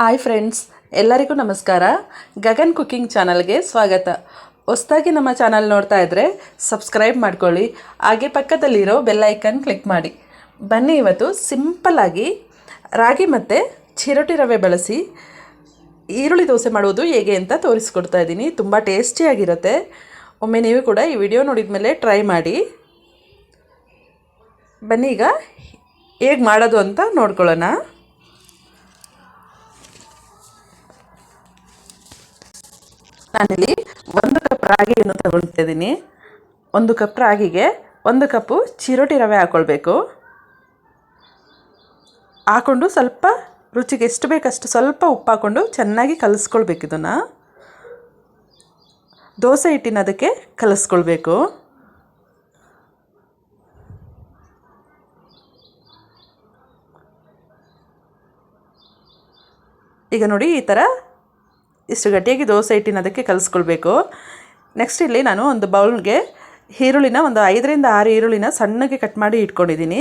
Hi friends, ಎಲ್ಲರಿಗೂ ನಮಸ್ಕಾರ. Gagan cooking ಚಾನಲ್ಗೆ ಸ್ವಾಗತ. ಹೊಸದಾಗಿ ನಮ್ಮ ಚಾನಲ್ ನೋಡ್ತಾ ಇದ್ದರೆ ಸಬ್ಸ್ಕ್ರೈಬ್ ಮಾಡ್ಕೊಳ್ಳಿ, ಹಾಗೆ ಪಕ್ಕದಲ್ಲಿರೋ ಬೆಲ್ ಐಕನ್ ಕ್ಲಿಕ್ ಮಾಡಿ. ಬನ್ನಿ, ಇವತ್ತು ಸಿಂಪಲ್ಲಾಗಿ ರಾಗಿ ಮತ್ತು ಚಿರೋಟಿ ರವೆ ಬಳಸಿ ಈರುಳ್ಳಿ ದೋಸೆ ಮಾಡುವುದು ಹೇಗೆ ಅಂತ ತೋರಿಸ್ಕೊಡ್ತಾ ಇದ್ದೀನಿ. ತುಂಬ ಟೇಸ್ಟಿಯಾಗಿರುತ್ತೆ. ಒಮ್ಮೆ ನೀವು ಕೂಡ ಈ ವಿಡಿಯೋ ನೋಡಿದ ಮೇಲೆ ಟ್ರೈ ಮಾಡಿ. ಬನ್ನಿ, ಈಗ ಹೇಗೆ ಮಾಡೋದು ಅಂತ ನೋಡ್ಕೊಳ್ಳೋಣ. ನಾನಿಲ್ಲಿ 1 ಕಪ್ ರಾಗಿಯನ್ನು ತಗೊಳ್ತಾ ಇದ್ದೀನಿ. 1 ಕಪ್ ರಾಗಿಗೆ 1 ಕಪ್ಪು ಚಿರೋಟಿ ರವೆ ಹಾಕ್ಕೊಳ್ಬೇಕು. ಹಾಕ್ಕೊಂಡು ಸ್ವಲ್ಪ ರುಚಿಗೆ ಎಷ್ಟು ಬೇಕಷ್ಟು ಸ್ವಲ್ಪ ಉಪ್ಪು ಹಾಕ್ಕೊಂಡು ಚೆನ್ನಾಗಿ ಕಲಿಸ್ಕೊಳ್ಬೇಕು. ಇದನ್ನು ದೋಸೆ ಹಿಟ್ಟಿನ ಅದಕ್ಕೆ ಕಲಿಸ್ಕೊಳ್ಬೇಕು. ಈಗ ನೋಡಿ, ಈ ಥರ ಇಷ್ಟು ಗಟ್ಟಿಯಾಗಿ ದೋಸೆ ಹಿಟ್ಟಿನ ಅದಕ್ಕೆ ಕಲಿಸ್ಕೊಳ್ಬೇಕು. ನೆಕ್ಸ್ಟ್ ಇಲ್ಲಿ ನಾನು ಒಂದು ಬೌಲ್ಗೆ ಈರುಳ್ಳಿನ ಒಂದು 5 ರಿಂದ 6 ಈರುಳ್ಳಿನ ಸಣ್ಣಗೆ ಕಟ್ ಮಾಡಿ ಇಟ್ಕೊಂಡಿದ್ದೀನಿ.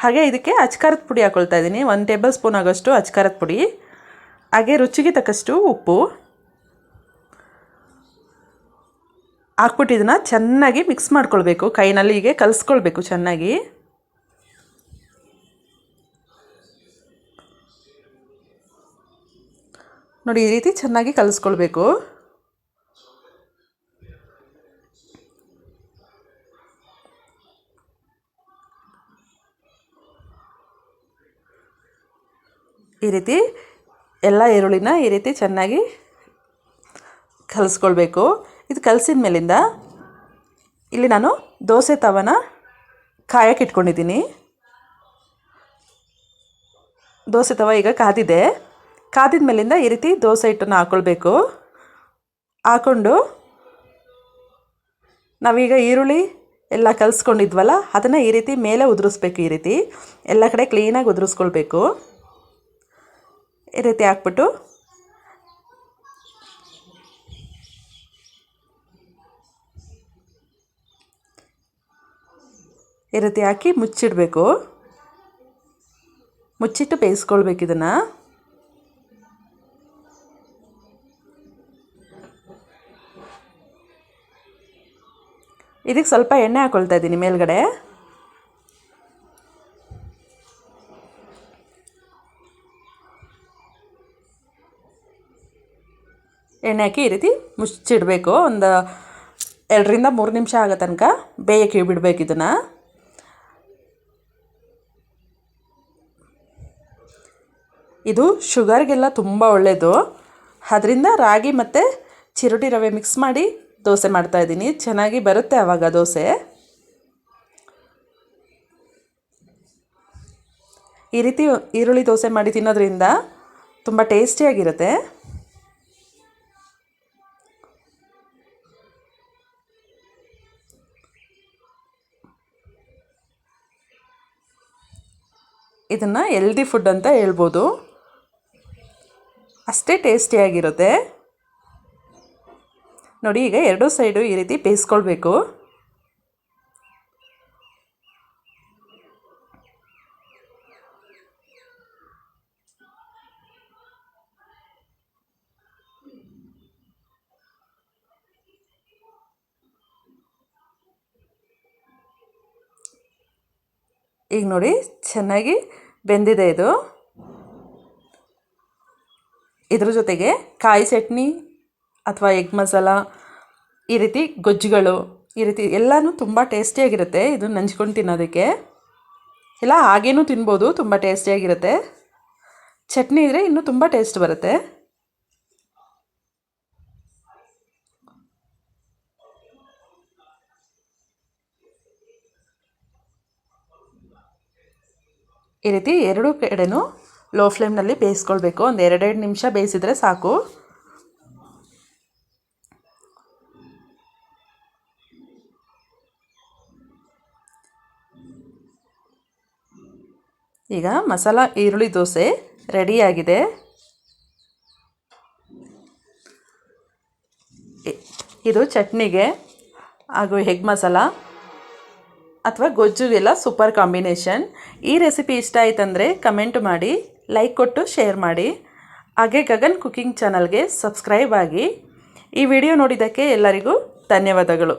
ಹಾಗೆ ಇದಕ್ಕೆ ಅಚ್ಕಾರದ ಪುಡಿ ಹಾಕ್ಕೊಳ್ತಾ ಇದ್ದೀನಿ. 1 ಟೇಬಲ್ ಸ್ಪೂನ್ ಆಗೋಷ್ಟು ಅಚ್ಕಾರದ ಪುಡಿ, ಹಾಗೆ ರುಚಿಗೆ ತಕ್ಕಷ್ಟು ಉಪ್ಪು ಹಾಕ್ಬಿಟ್ಟು ಇದನ್ನು ಚೆನ್ನಾಗಿ ಮಿಕ್ಸ್ ಮಾಡ್ಕೊಳ್ಬೇಕು. ಕೈನಲ್ಲಿ ಹೀಗೆ ಕಲಿಸ್ಕೊಳ್ಬೇಕು ಚೆನ್ನಾಗಿ. ನೋಡಿ, ಈ ರೀತಿ ಚೆನ್ನಾಗಿ ಕಲಿಸ್ಕೊಳ್ಬೇಕು. ಈ ರೀತಿ ಎಲ್ಲ ಈರುಳ್ಳಿನ ಈ ರೀತಿ ಚೆನ್ನಾಗಿ ಕಲಿಸ್ಕೊಳ್ಬೇಕು. ಇದು ಕಲಸಿದ ಮೇಲಿಂದ ಇಲ್ಲಿ ನಾನು ದೋಸೆ ತವನ ಕಾಯಕ್ಕೆ ಇಟ್ಕೊಂಡಿದ್ದೀನಿ. ದೋಸೆ ತವ ಈಗ ಕಾದಿದೆ. ಕಾದಿದ ಮೇಲಿಂದ ಈ ರೀತಿ ದೋಸೆ ಹಿಟ್ಟನ್ನು ಹಾಕ್ಕೊಳ್ಬೇಕು. ಹಾಕ್ಕೊಂಡು ನಾವೀಗ ಈರುಳ್ಳಿ ಎಲ್ಲ ಕಲಿಸ್ಕೊಂಡಿದ್ವಲ್ಲ, ಅದನ್ನು ಈ ರೀತಿ ಮೇಲೆ ಉದುರಿಸ್ಬೇಕು. ಈ ರೀತಿ ಎಲ್ಲ ಕಡೆ ಕ್ಲೀನಾಗಿ ಉದುರಿಸ್ಕೊಳ್ಬೇಕು. ಈ ರೀತಿ ಹಾಕ್ಬಿಟ್ಟು ಈ ರೀತಿ ಹಾಕಿ ಮುಚ್ಚಿಡಬೇಕು. ಮುಚ್ಚಿಟ್ಟು ಬೇಯಿಸ್ಕೊಳ್ಬೇಕು ಇದನ್ನು. ಇದಕ್ಕೆ ಸ್ವಲ್ಪ ಎಣ್ಣೆ ಹಾಕ್ಕೊಳ್ತಾ ಇದ್ದೀನಿ ಮೇಲ್ಗಡೆ. ಎಣ್ಣೆ ಹಾಕಿ ಈ ರೀತಿ ಮುಚ್ಚಿಡಬೇಕು. ಒಂದು 2 ರಿಂದ 3 ನಿಮಿಷ ಆಗೋ ತನಕ ಬೇಯಕ್ಕೆ ಬಿಡಬೇಕು ಇದನ್ನು. ಇದು ಶುಗರ್ಗೆಲ್ಲ ತುಂಬ ಒಳ್ಳೆಯದು. ಅದರಿಂದ ರಾಗಿ ಮತ್ತು ಚಿರೋಟಿ ರವೆ ಮಿಕ್ಸ್ ಮಾಡಿ ದೋಸೆ ಮಾಡ್ತಾಯಿದ್ದೀನಿ. ಚೆನ್ನಾಗಿ ಬರುತ್ತೆ ಆವಾಗ ದೋಸೆ. ಈ ರೀತಿ ಈರುಳ್ಳಿ ದೋಸೆ ಮಾಡಿ ತಿನ್ನೋದ್ರಿಂದ ತುಂಬ ಟೇಸ್ಟಿಯಾಗಿರುತ್ತೆ. ಇದನ್ನು ಹೆಲ್ದಿ ಫುಡ್ ಅಂತ ಹೇಳ್ಬೋದು. ಅಷ್ಟೇ ಟೇಸ್ಟಿಯಾಗಿರುತ್ತೆ. ನೋಡಿ, ಈಗ 2 ಸೈಡು ಈ ರೀತಿ ಬೇಯಿಸ್ಕೊಳ್ಬೇಕು. ಈಗ ನೋಡಿ, ಚೆನ್ನಾಗಿ ಬೆಂದಿದೆ ಇದು. ಇದ್ರ ಜೊತೆಗೆ ಕಾಯಿ ಚಟ್ನಿ ಅಥವಾ ಎಗ್ ಮಸಾಲ, ಈ ರೀತಿ ಗೊಜ್ಜುಗಳು, ಈ ರೀತಿ ಎಲ್ಲನೂ ತುಂಬ ಟೇಸ್ಟಿಯಾಗಿರುತ್ತೆ. ಇದು ನಂಚ್ಕೊಂಡು ತಿನ್ನೋದಕ್ಕೆ ಇಲ್ಲ ಹಾಗೇನೂ ತಿನ್ಬೋದು. ತುಂಬ ಟೇಸ್ಟಿಯಾಗಿರುತ್ತೆ. ಚಟ್ನಿ ಇದ್ದರೆ ಇನ್ನೂ ತುಂಬ ಟೇಸ್ಟ್ ಬರುತ್ತೆ. ಈ ರೀತಿ 2 ಕಡೆನೂ ಲೋ ಫ್ಲೇಮ್ನಲ್ಲಿ ಬೇಯಿಸ್ಕೊಳ್ಬೇಕು. ಒಂದು 2 ನಿಮಿಷ ಬೇಯಿಸಿದರೆ ಸಾಕು. ಈಗ ಮಸಾಲ ಈರುಳ್ಳಿ ದೋಸೆ ರೆಡಿಯಾಗಿದೆ. ಇದು ಚಟ್ನಿಗೆ ಹಾಗೂ ಎಗ್ ಮಸಾಲ ಅಥವಾ ಗೊಜ್ಜುಗೆಲ್ಲ ಸೂಪರ್ ಕಾಂಬಿನೇಷನ್. ಈ ರೆಸಿಪಿ ಇಷ್ಟ ಆಯ್ತಂದರೆ ಕಮೆಂಟ್ ಮಾಡಿ, ಲೈಕ್ ಕೊಟ್ಟು ಶೇರ್ ಮಾಡಿ. ಹಾಗೆ ಗಗನ್ ಕುಕಿಂಗ್ ಚಾನಲ್ಗೆ ಸಬ್ಸ್ಕ್ರೈಬ್ ಆಗಿ. ಈ ವಿಡಿಯೋ ನೋಡಿದ್ದಕ್ಕೆ ಎಲ್ಲರಿಗೂ ಧನ್ಯವಾದಗಳು.